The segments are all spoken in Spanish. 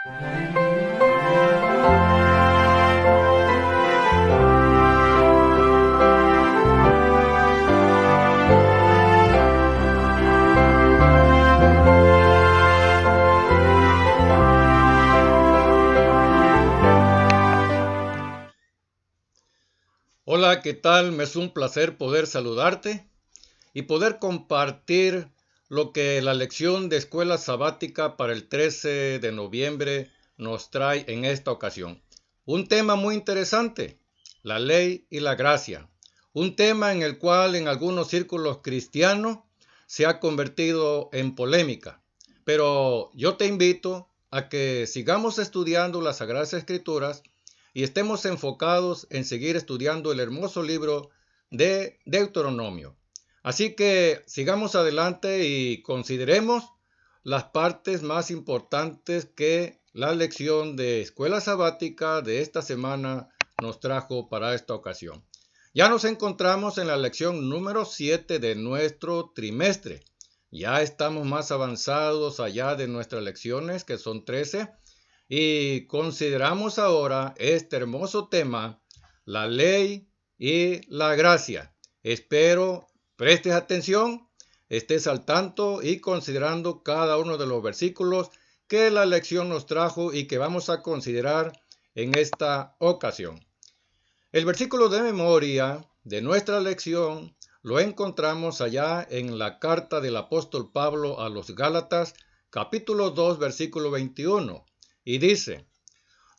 Hola, ¿qué tal? Me es un placer poder saludarte y poder compartir lo que la lección de escuela sabática para el 13 de noviembre nos trae en esta ocasión. Un tema muy interesante, la ley y la gracia. Un tema en el cual en algunos círculos cristianos se ha convertido en polémica. Pero yo te invito a que sigamos estudiando las Sagradas Escrituras y estemos enfocados en seguir estudiando el hermoso libro de Deuteronomio. Así que sigamos adelante y consideremos las partes más importantes que la lección de escuela sabática de esta semana nos trajo para esta ocasión. Ya nos encontramos en la lección número 7 de nuestro trimestre. Ya estamos más avanzados allá de nuestras lecciones, que son 13, y consideramos ahora este hermoso tema, la ley y la gracia. Espero prestes atención, estés al tanto y considerando cada uno de los versículos que la lección nos trajo y que vamos a considerar en esta ocasión. El versículo de memoria de nuestra lección lo encontramos allá en la carta del apóstol Pablo a los Gálatas, capítulo 2, versículo 21, y dice: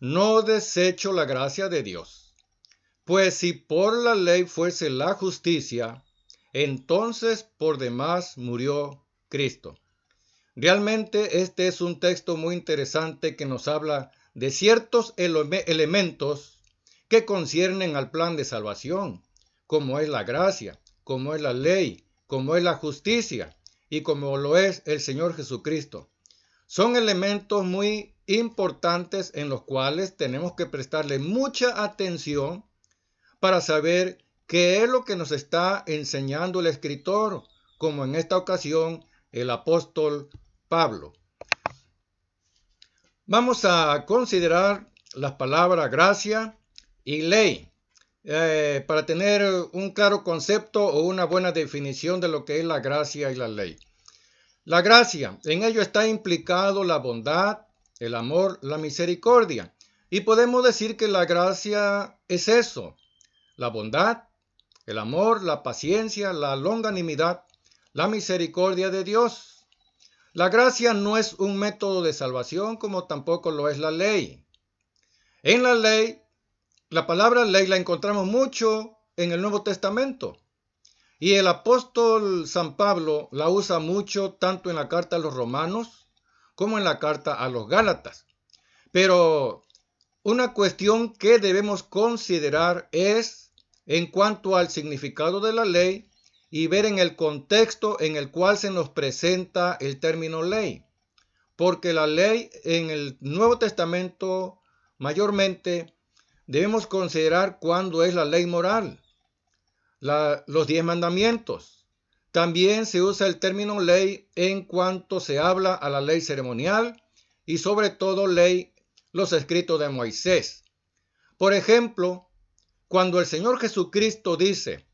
No desecho la gracia de Dios, pues si por la ley fuese la justicia, entonces por demás murió Cristo. Realmente este es un texto muy interesante que nos habla de ciertos elementos que conciernen al plan de salvación, como es la gracia, como es la ley, como es la justicia y como lo es el Señor Jesucristo. Son elementos muy importantes en los cuales tenemos que prestarle mucha atención para saber qué es lo que nos está enseñando el escritor, como en esta ocasión el apóstol Pablo. Vamos a considerar las palabras gracia y ley para tener un claro concepto o una buena definición de lo que es la gracia y la ley. La gracia, en ello está implicado la bondad, el amor, la misericordia. Y podemos decir que la gracia es eso, la bondad, el amor, la paciencia, la longanimidad, la misericordia de Dios. La gracia no es un método de salvación como tampoco lo es la ley. En la ley, la palabra ley la encontramos mucho en el Nuevo Testamento. Y el apóstol San Pablo la usa mucho tanto en la carta a los romanos como en la carta a los gálatas. Pero una cuestión que debemos considerar es en cuanto al significado de la ley y ver en el contexto en el cual se nos presenta el término ley. Porque la ley en el Nuevo Testamento mayormente debemos considerar cuándo es la ley moral. Los 10 mandamientos. También se usa el término ley en cuanto se habla a la ley ceremonial y sobre todo ley, los escritos de Moisés. Por ejemplo, cuando el Señor Jesucristo dice: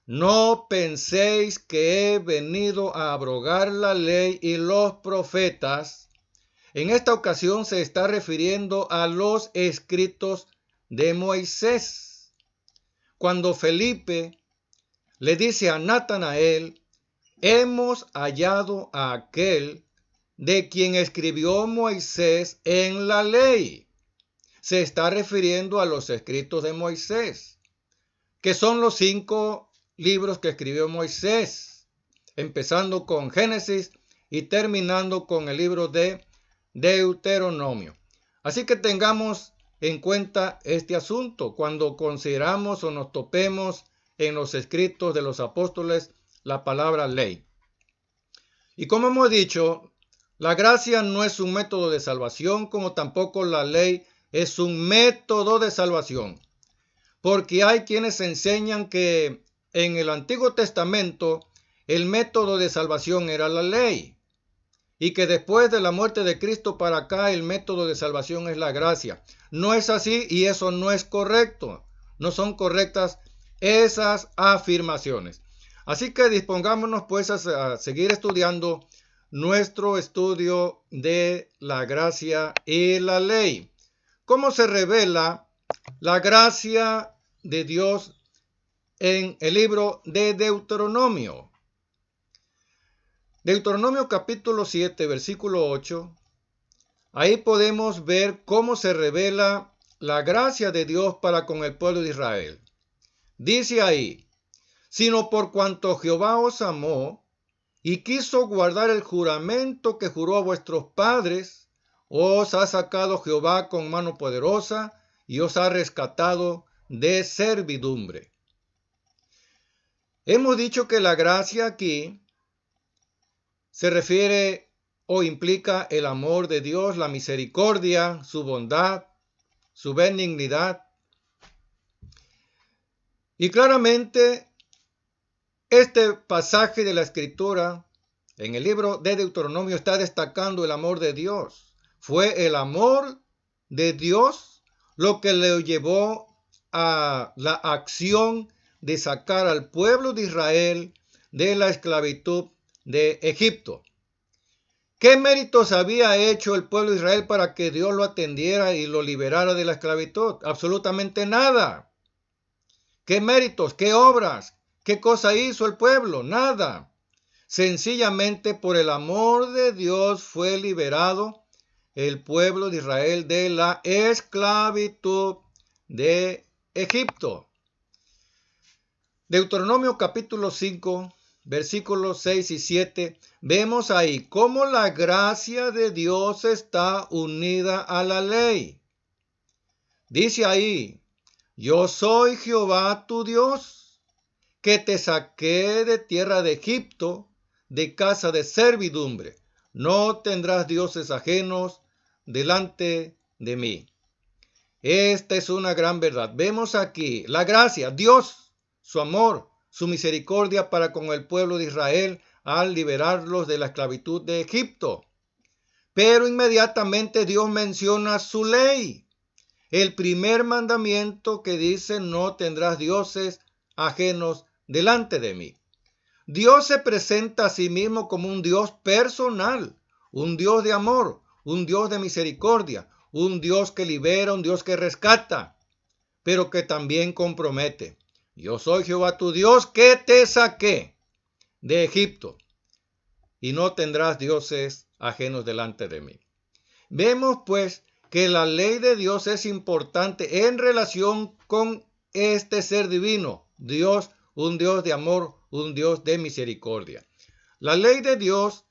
no penséis que he venido a abrogar la ley y los profetas, en esta ocasión se está refiriendo a los escritos de Moisés. Cuando Felipe le dice a Natanael: hemos hallado a aquel de quien escribió Moisés en la ley. Se está refiriendo a los escritos de Moisés, que son los 5 libros que escribió Moisés, empezando con Génesis y terminando con el libro de Deuteronomio. Así que tengamos en cuenta este asunto cuando consideramos o nos topemos en los escritos de los apóstoles la palabra ley. Y como hemos dicho, la gracia no es un método de salvación, como tampoco la ley es un método de salvación. Porque hay quienes enseñan que en el Antiguo Testamento el método de salvación era la ley. y que después de la muerte de Cristo para acá el método de salvación es la gracia. No es así y eso no es correcto. No son correctas esas afirmaciones. Así que dispongámonos pues a seguir estudiando nuestro estudio de la gracia y la ley. ¿Cómo se revela la gracia de Dios en el libro de Deuteronomio? Deuteronomio capítulo 7, versículo 8. Ahí podemos ver cómo se revela la gracia de Dios para con el pueblo de Israel. Dice ahí, sino por cuanto Jehová os amó y quiso guardar el juramento que juró a vuestros padres, os ha sacado Jehová con mano poderosa y os ha rescatado de servidumbre. Hemos dicho que la gracia aquí se refiere o implica el amor de Dios, la misericordia, su bondad, su benignidad. Y claramente este pasaje de la Escritura en el libro de Deuteronomio está destacando el amor de Dios. Fue el amor de Dios lo que le llevó a la acción de sacar al pueblo de Israel de la esclavitud de Egipto. ¿Qué méritos había hecho el pueblo de Israel para que Dios lo atendiera y lo liberara de la esclavitud? Absolutamente nada. ¿Qué méritos? ¿Qué obras? ¿Qué cosa hizo el pueblo? Nada. Sencillamente por el amor de Dios fue liberado el pueblo de Israel de la esclavitud de Egipto. Deuteronomio capítulo 5, versículos 6 y 7, vemos ahí cómo la gracia de Dios está unida a la ley. Dice ahí, yo soy Jehová tu Dios, que te saqué de tierra de Egipto, de casa de servidumbre. No tendrás dioses ajenos delante de mí. Esta es una gran verdad. Vemos aquí la gracia, Dios, su amor, su misericordia para con el pueblo de Israel al liberarlos de la esclavitud de Egipto. Pero inmediatamente Dios menciona su ley. El primer mandamiento que dice, no tendrás dioses ajenos delante de mí. Dios se presenta a sí mismo como un Dios personal, un Dios de amor, un Dios de misericordia, un Dios que libera, un Dios que rescata, pero que también compromete. Yo soy Jehová tu Dios que te saqué de Egipto y no tendrás dioses ajenos delante de mí. Vemos pues que la ley de Dios es importante en relación con este ser divino, Dios, un Dios de amor, un Dios de misericordia. La ley de Dios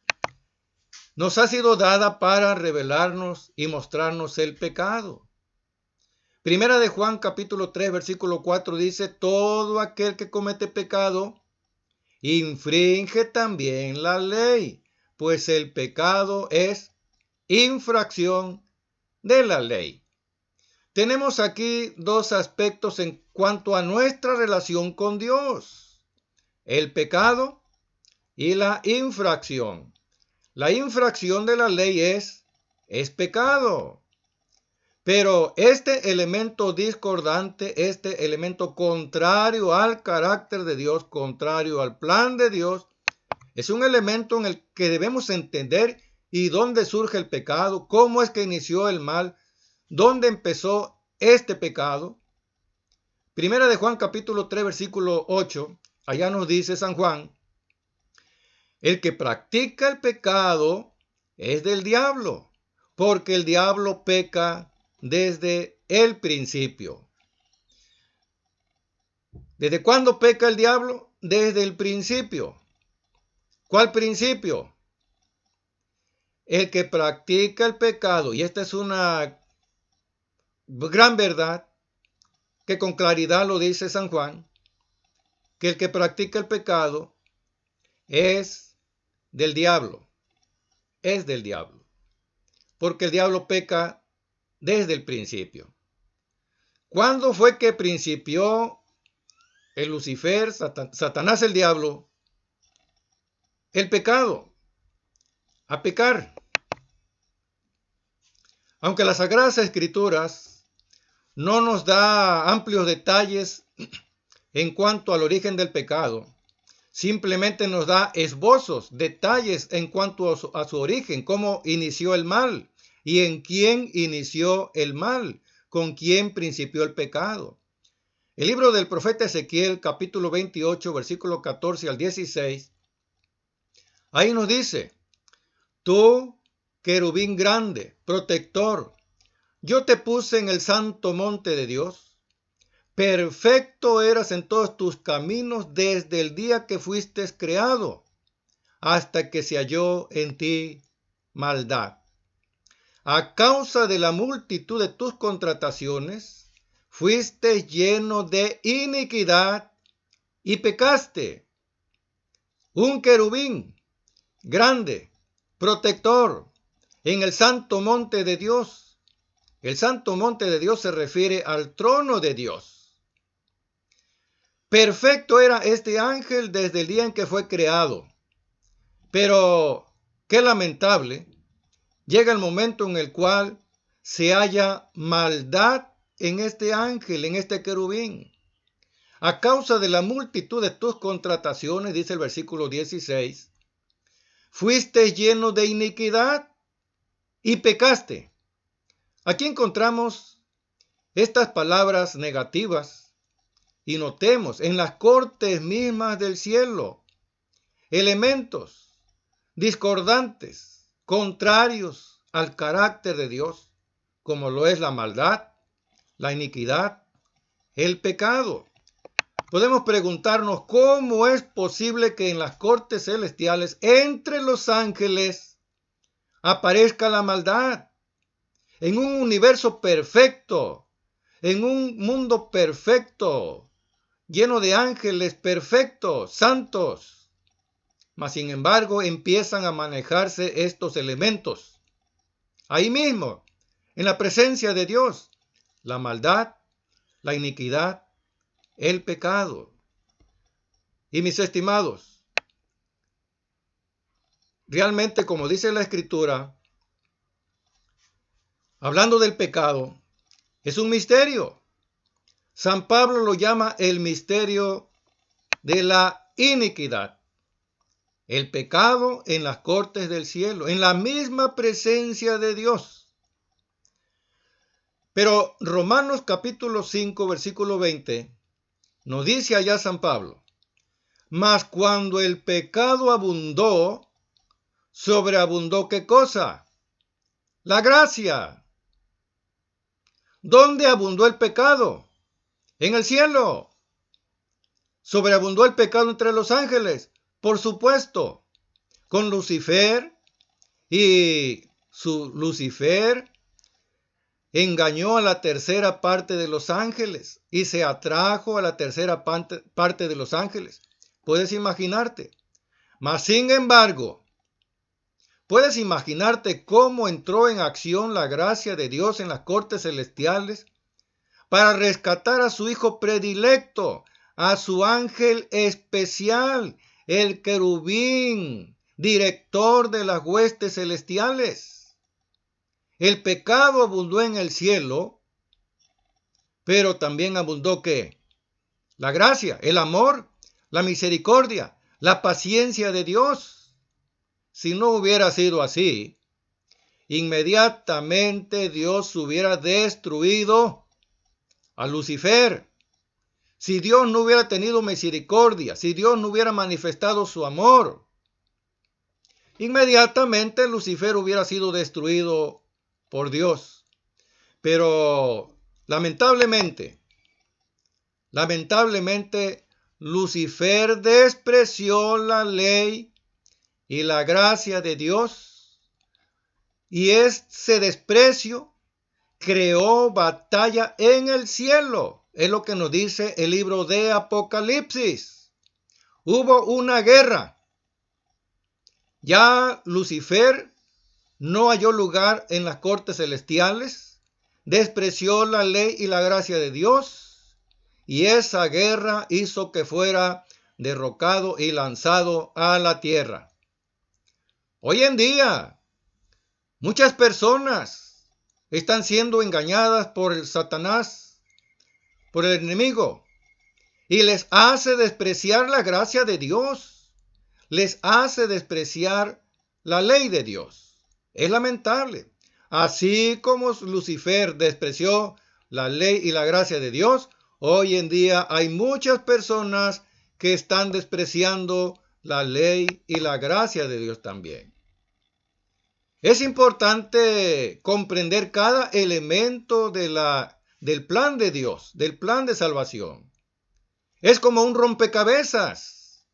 nos ha sido dada para revelarnos y mostrarnos el pecado. Primera de Juan capítulo 3 versículo 4 dice, todo aquel que comete pecado infringe también la ley, pues el pecado es infracción de la ley. Tenemos aquí dos aspectos en cuanto a nuestra relación con Dios: el pecado y la infracción. La infracción de la ley es pecado. Pero este elemento discordante, este elemento contrario al carácter de Dios, contrario al plan de Dios, es un elemento en el que debemos entender y dónde surge el pecado, cómo es que inició el mal, dónde empezó este pecado. Primera de Juan capítulo 3 versículo 8, allá nos dice San Juan, el que practica el pecado es del diablo, porque el diablo peca desde el principio. ¿Desde cuándo peca el diablo? Desde el principio. ¿Cuál principio? El que practica el pecado, y esta es una gran verdad que con claridad lo dice San Juan, que el que practica el pecado es del diablo, porque el diablo peca desde el principio. ¿Cuándo fue que principió el Lucifer, Satanás el diablo, el pecado? a pecar. Aunque las Sagradas Escrituras no nos da amplios detalles en cuanto al origen del pecado, simplemente nos da esbozos, detalles en cuanto a su origen, cómo inició el mal y en quién inició el mal, con quién principió el pecado. El libro del profeta Ezequiel, capítulo 28, versículo 14 al 16, ahí nos dice: tú, querubín grande, protector, yo te puse en el santo monte de Dios. Perfecto eras en todos tus caminos desde el día que fuiste creado, hasta que se halló en ti maldad. A causa de la multitud de tus contrataciones, fuiste lleno de iniquidad y pecaste. Un querubín grande, protector, en el santo monte de Dios. El santo monte de Dios se refiere al trono de Dios. Perfecto era este ángel desde el día en que fue creado. Pero qué lamentable, llega el momento en el cual se halla maldad en este ángel, en este querubín. A causa de la multitud de tus contrataciones, dice el versículo 16, fuiste lleno de iniquidad y pecaste. Aquí encontramos estas palabras negativas y notemos en las cortes mismas del cielo elementos discordantes, contrarios al carácter de Dios, como lo es la maldad, la iniquidad, el pecado. Podemos preguntarnos cómo es posible que en las cortes celestiales, entre los ángeles, aparezca la maldad. En un universo perfecto, en un mundo perfecto, lleno de ángeles perfectos, santos. Mas sin embargo empiezan a manejarse estos elementos. Ahí mismo, en la presencia de Dios, la maldad, la iniquidad, el pecado. Y mis estimados, realmente, como dice la Escritura, hablando del pecado, es un misterio. San Pablo lo llama el misterio de la iniquidad. El pecado en las cortes del cielo, en la misma presencia de Dios. Pero Romanos capítulo 5, versículo 20, nos dice allá San Pablo: mas cuando el pecado abundó, sobreabundó ¿qué cosa? La gracia. ¿Dónde abundó el pecado? En el cielo. ¿Sobreabundó el pecado entre los ángeles? Por supuesto, con Lucifer, y Lucifer engañó a la tercera parte de los ángeles y se atrajo a la tercera parte de los ángeles. Puedes imaginarte. Mas sin embargo, puedes imaginarte cómo entró en acción la gracia de Dios en las cortes celestiales para rescatar a su hijo predilecto, a su ángel especial, el querubín, director de las huestes celestiales. El pecado abundó en el cielo, pero también abundó ¿qué? La gracia, el amor, la misericordia, la paciencia de Dios. Si no hubiera sido así, inmediatamente Dios hubiera destruido a Lucifer. Si Dios no hubiera tenido misericordia, si Dios no hubiera manifestado su amor, inmediatamente Lucifer hubiera sido destruido por Dios. Pero lamentablemente, Lucifer despreció la ley y la gracia de Dios, y ese desprecio creó batalla en el cielo. Es lo que nos dice el libro de Apocalipsis. Hubo una guerra. Ya Lucifer no halló lugar en las cortes celestiales, despreció la ley y la gracia de Dios, y esa guerra hizo que fuera derrocado y lanzado a la tierra. Hoy en día, muchas personas están siendo engañadas por el Satanás, por el enemigo, y les hace despreciar la gracia de Dios, les hace despreciar la ley de Dios. Es lamentable. Así como Lucifer despreció la ley y la gracia de Dios, hoy en día hay muchas personas que están despreciando la ley y la gracia de Dios también. Es importante comprender cada elemento del plan de Dios, del plan de salvación. Es como un rompecabezas.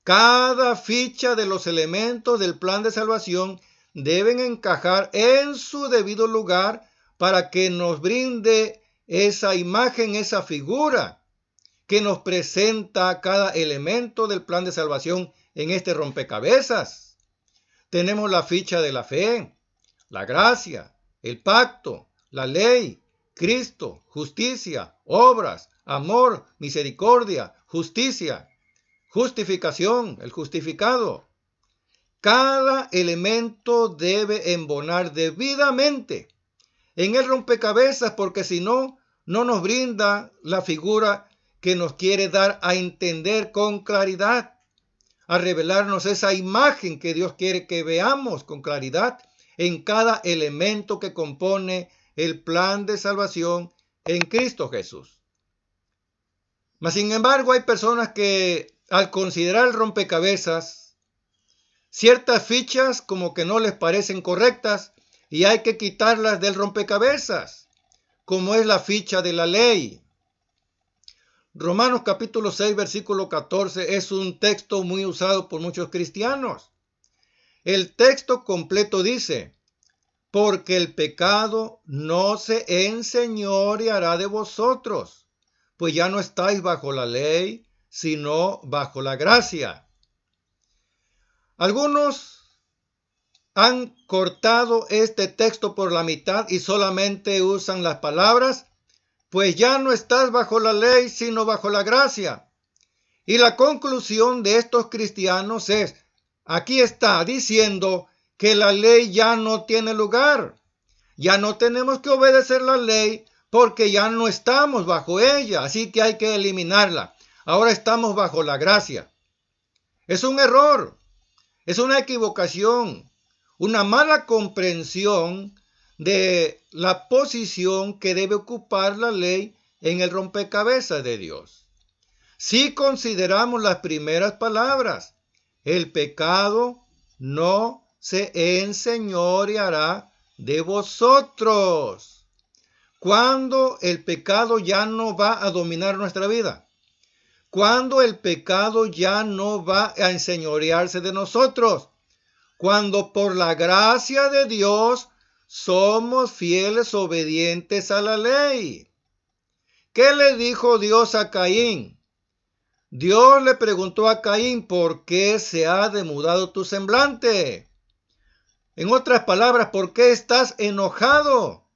Cada ficha de los elementos del plan de salvación deben encajar en su debido lugar para que nos brinde esa imagen, esa figura que nos presenta cada elemento del plan de salvación en este rompecabezas. Tenemos la ficha de la fe, la gracia, el pacto, la ley, Cristo, justicia, obras, amor, misericordia, justicia, justificación, el justificado. Cada elemento debe embonar debidamente en el rompecabezas, porque si no, no nos brinda la figura que nos quiere dar a entender con claridad, a revelarnos esa imagen que Dios quiere que veamos con claridad en cada elemento que compone el plan de salvación en Cristo Jesús. Mas, sin embargo, hay personas que al considerar el rompecabezas, ciertas fichas como que no les parecen correctas y hay que quitarlas del rompecabezas, como es la ficha de la ley. Romanos capítulo 6, versículo 14 es un texto muy usado por muchos cristianos. El texto completo dice: porque el pecado no se enseñoreará de vosotros, pues ya no estáis bajo la ley, sino bajo la gracia. Algunos han cortado este texto por la mitad y solamente usan las palabras: pues ya no estás bajo la ley, sino bajo la gracia. Y la conclusión de estos cristianos es: aquí está diciendo que la ley ya no tiene lugar. Ya no tenemos que obedecer la ley porque ya no estamos bajo ella, así que hay que eliminarla. Ahora estamos bajo la gracia. Es un error, es una equivocación, una mala comprensión de la posición que debe ocupar la ley en el rompecabezas de Dios. Si consideramos las primeras palabras, el pecado no se enseñoreará de vosotros. Cuando el pecado ya no va a dominar nuestra vida, cuando el pecado ya no va a enseñorearse de nosotros, cuando por la gracia de Dios somos fieles, obedientes a la ley. ¿Qué le dijo Dios a Caín? Dios le preguntó a Caín: ¿por qué se ha demudado tu semblante? En otras palabras, ¿por qué estás enojado?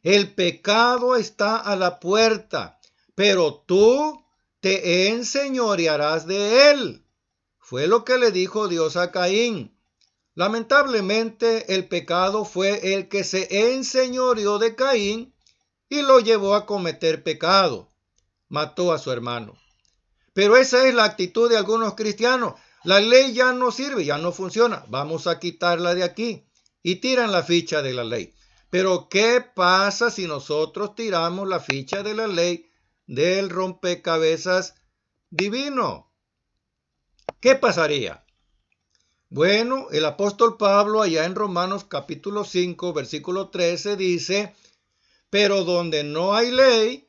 El pecado está a la puerta, pero tú te enseñorearás de él. Fue lo que le dijo Dios a Caín. Lamentablemente, el pecado fue el que se enseñoreó de Caín y lo llevó a cometer pecado. Mató a su hermano. Pero esa es la actitud de algunos cristianos. La ley ya no sirve, ya no funciona. Vamos a quitarla de aquí. Y tiran la ficha de la ley. Pero ¿qué pasa si nosotros tiramos la ficha de la ley del rompecabezas divino? ¿Qué pasaría? Bueno, el apóstol Pablo allá en Romanos capítulo 5, versículo 13 dice: pero donde no hay ley,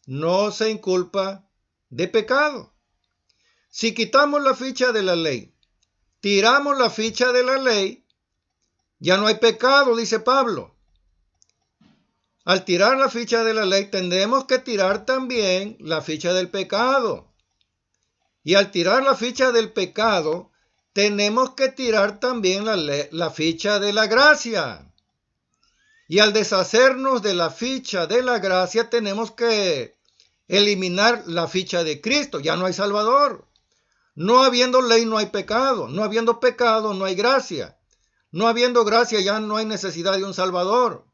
no se inculpa de pecado. Si quitamos la ficha de la ley, tiramos la ficha de la ley, ya no hay pecado, dice Pablo. Al tirar la ficha de la ley, tendremos que tirar también la ficha del pecado. Y al tirar la ficha del pecado, tenemos que tirar también la ficha de la gracia. Y al deshacernos de la ficha de la gracia, tenemos que eliminar la ficha de Cristo. Ya no hay Salvador. No habiendo ley no hay pecado, no habiendo pecado no hay gracia, no habiendo gracia ya no hay necesidad de un Salvador.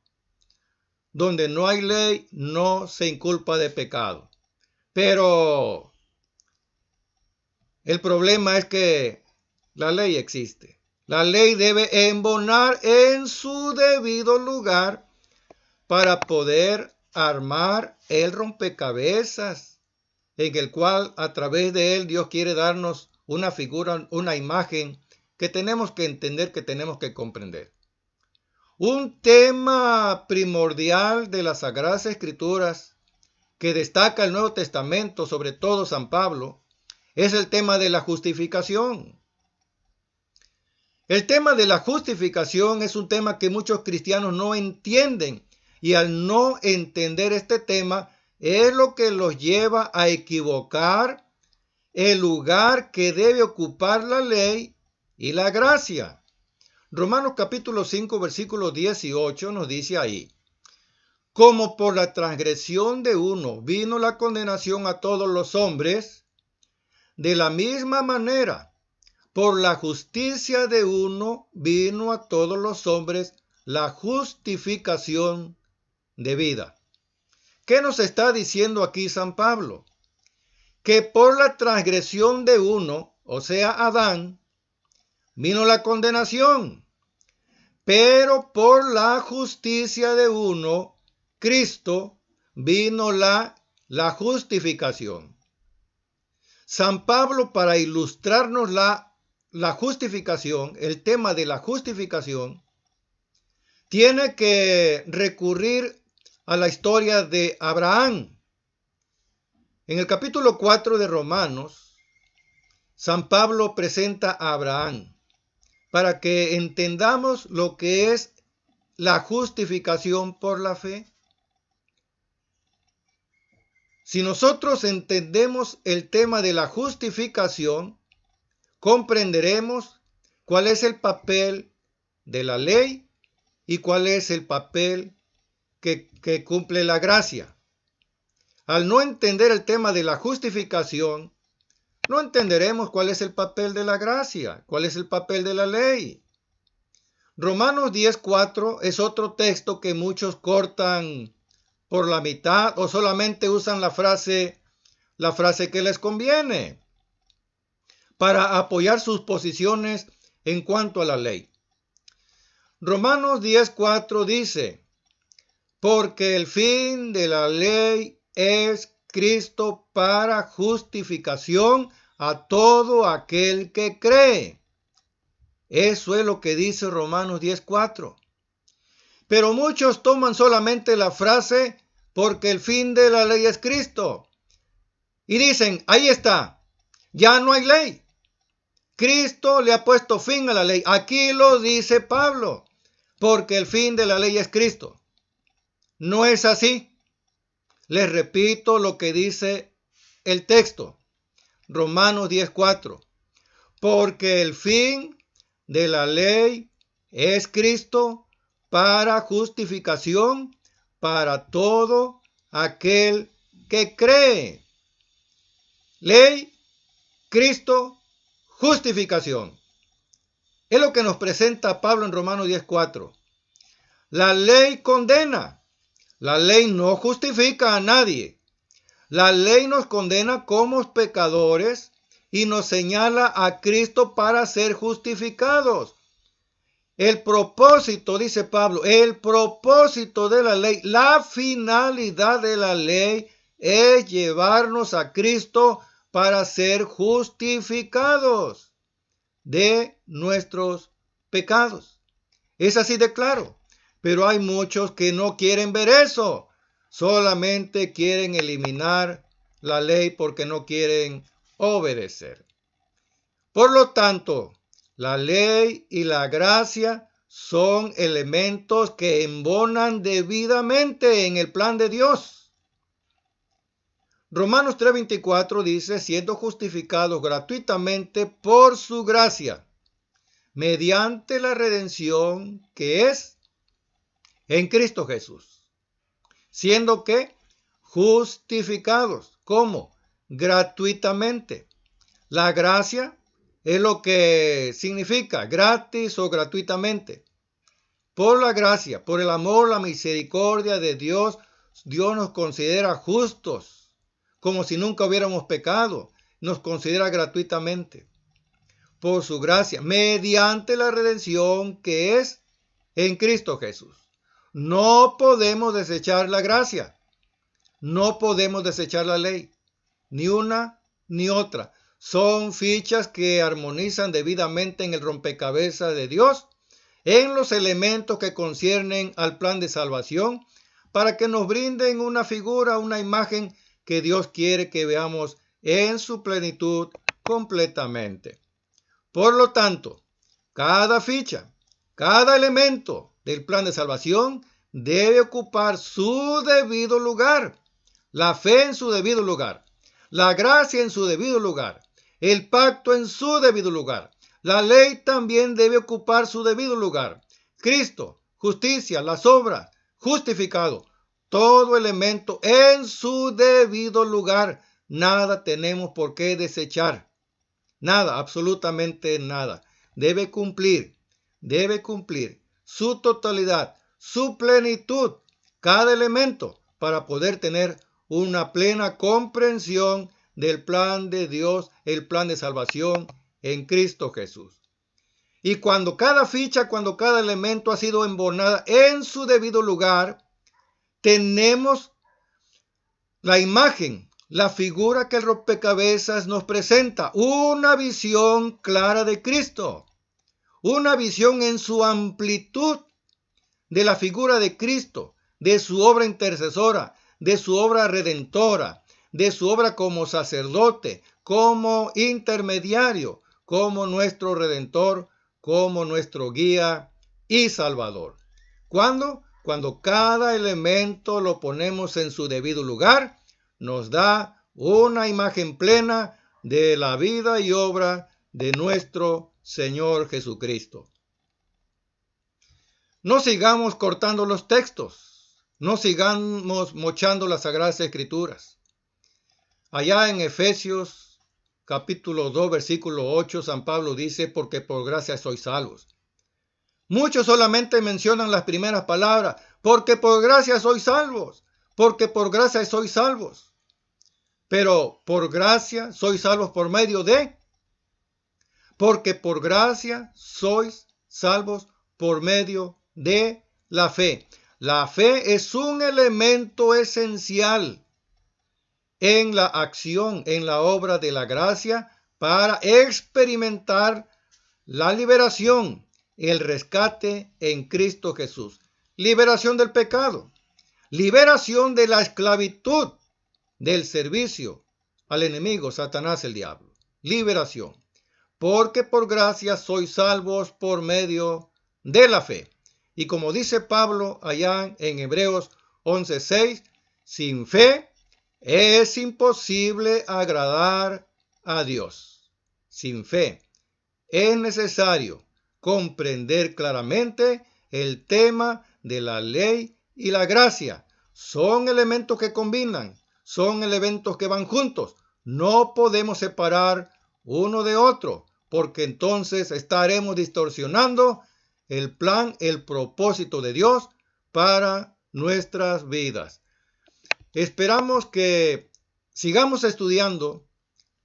Donde no hay ley no se inculpa de pecado. Pero el problema es que la ley existe. La ley debe embonar en su debido lugar para poder armar el rompecabezas en el cual a través de él Dios quiere darnos una figura, una imagen que tenemos que entender, que tenemos que comprender. Un tema primordial de las Sagradas Escrituras que destaca el Nuevo Testamento, sobre todo San Pablo, es el tema de la justificación. El tema de la justificación es un tema que muchos cristianos no entienden, y al no entender este tema es lo que los lleva a equivocar el lugar que debe ocupar la ley y la gracia. Romanos capítulo 5 versículo 18 nos dice ahí: como por la transgresión de uno vino la condenación a todos los hombres, de la misma manera por la justicia de uno vino a todos los hombres la justificación de vida. ¿Qué nos está diciendo aquí San Pablo? Que por la transgresión de uno, o sea, Adán, vino la condenación, pero por la justicia de uno, Cristo, vino la justificación. San Pablo, para ilustrarnos la justificación, el tema de la justificación, tiene que recurrir a la historia de Abraham. En el capítulo 4 de Romanos, San Pablo presenta a Abraham para que entendamos lo que es la justificación por la fe. Si nosotros entendemos el tema de la justificación, comprenderemos cuál es el papel de la ley y cuál es el papel que cumple la gracia. Al no entender el tema de la justificación, no entenderemos cuál es el papel de la gracia, cuál es el papel de la ley. Romanos 10:4 es otro texto que muchos cortan por la mitad o solamente usan la frase que les conviene para apoyar sus posiciones en cuanto a la ley. Romanos 10:4 dice: porque el fin de la ley es Cristo para justificación a todo aquel que cree. Eso es lo que dice Romanos 10:4. Pero muchos toman solamente la frase porque el fin de la ley es Cristo y dicen: ahí está, ya no hay ley. Cristo le ha puesto fin a la ley. Aquí lo dice Pablo, porque el fin de la ley es Cristo. No es así. Les repito lo que dice el texto. Romanos 10:4. Porque el fin de la ley es Cristo para justificación para todo aquel que cree. Ley, Cristo, justificación. Es lo que nos presenta Pablo en Romanos 10:4. La ley condena. La ley no justifica a nadie. La ley nos condena como pecadores y nos señala a Cristo para ser justificados. El propósito, dice Pablo, el propósito de la ley, la finalidad de la ley es llevarnos a Cristo para ser justificados de nuestros pecados. Es así de claro. Pero hay muchos que no quieren ver eso. Solamente quieren eliminar la ley porque no quieren obedecer. Por lo tanto, la ley y la gracia son elementos que embonan debidamente en el plan de Dios. Romanos 3:24 dice: siendo justificados gratuitamente por su gracia, mediante la redención que es en Cristo Jesús. Siendo que justificados. ¿Cómo? Gratuitamente. La gracia es lo que significa gratis o gratuitamente. Por la gracia, por el amor, la misericordia de Dios, Dios nos considera justos, como si nunca hubiéramos pecado. Nos considera gratuitamente. Por su gracia, mediante la redención que es en Cristo Jesús. No podemos desechar la gracia. No podemos desechar la ley. Ni una ni otra. Son fichas que armonizan debidamente en el rompecabezas de Dios, en los elementos que conciernen al plan de salvación, para que nos brinden una figura, una imagen que Dios quiere que veamos en su plenitud completamente. Por lo tanto, cada ficha, cada elemento del plan de salvación debe ocupar su debido lugar. La fe en su debido lugar, la gracia en su debido lugar, el pacto en su debido lugar. La ley también debe ocupar su debido lugar. Cristo, justicia, las obras, justificado, todo elemento en su debido lugar. Nada tenemos por qué desechar. Nada, absolutamente nada. Debe cumplir su totalidad, su plenitud, cada elemento, para poder tener una plena comprensión del plan de Dios, el plan de salvación en Cristo Jesús. Y cuando cada ficha, cuando cada elemento ha sido embonada en su debido lugar, tenemos la imagen, la figura que el rompecabezas nos presenta, una visión clara de Cristo, una visión en su amplitud de la figura de Cristo, de su obra intercesora, de su obra redentora, de su obra como sacerdote, como intermediario, como nuestro redentor, como nuestro guía y salvador. ¿Cuándo? Cuando cada elemento lo ponemos en su debido lugar, nos da una imagen plena de la vida y obra de nuestro Señor Jesucristo. No sigamos cortando los textos. No sigamos mochando las Sagradas Escrituras. Allá en Efesios capítulo 2, versículo 8, San Pablo dice, porque por gracia sois salvos. Muchos solamente mencionan las primeras palabras, porque por gracia sois salvos, porque por gracia sois salvos. Pero por gracia sois salvos por medio de, porque por gracia sois salvos por medio de la fe. La fe es un elemento esencial en la acción, en la obra de la gracia para experimentar la liberación, el rescate en Cristo Jesús. Liberación del pecado, liberación de la esclavitud, del servicio al enemigo, Satanás el diablo. Liberación. Porque por gracia sois salvos por medio de la fe. Y como dice Pablo allá en Hebreos 11:6, sin fe es imposible agradar a Dios. Sin fe es necesario comprender claramente el tema de la ley y la gracia. Son elementos que combinan, son elementos que van juntos. No podemos separar uno de otro, porque entonces estaremos distorsionando el plan, el propósito de Dios para nuestras vidas. Esperamos que sigamos estudiando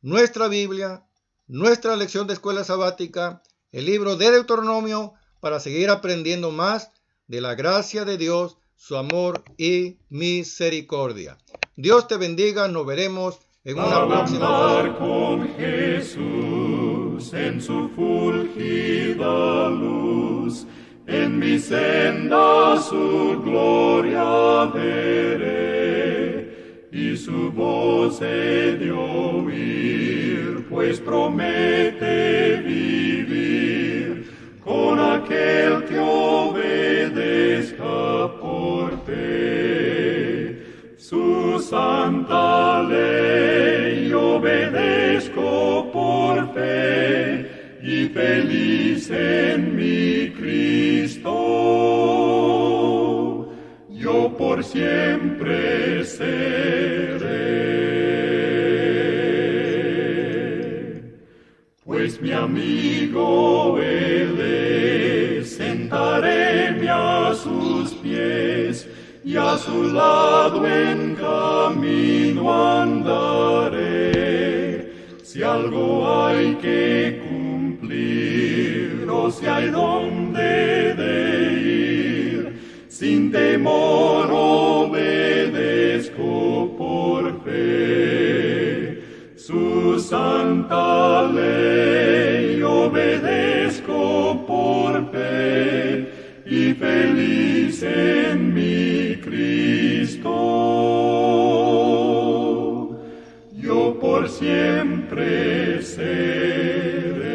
nuestra Biblia, nuestra lección de escuela sabática, el libro de Deuteronomio, para seguir aprendiendo más de la gracia de Dios, su amor y misericordia. Dios te bendiga, nos veremos en una próxima ocasión. Con Jesús en su fulgida luz, en mi senda su gloria veré, y su voz he de oír, pues promete vivir con aquel que obedezca por fe. Su santa ley obedezco por fe, y feliz en mi Cristo, yo por siempre seré. conmigo Él es, sentaré a sus pies, y a su lado en camino andaré. Si algo hay que cumplir, o si hay donde de ir, sin temor obedezco por fe. Su santa ley obedezco por fe, y feliz en mi Cristo, yo por siempre seré.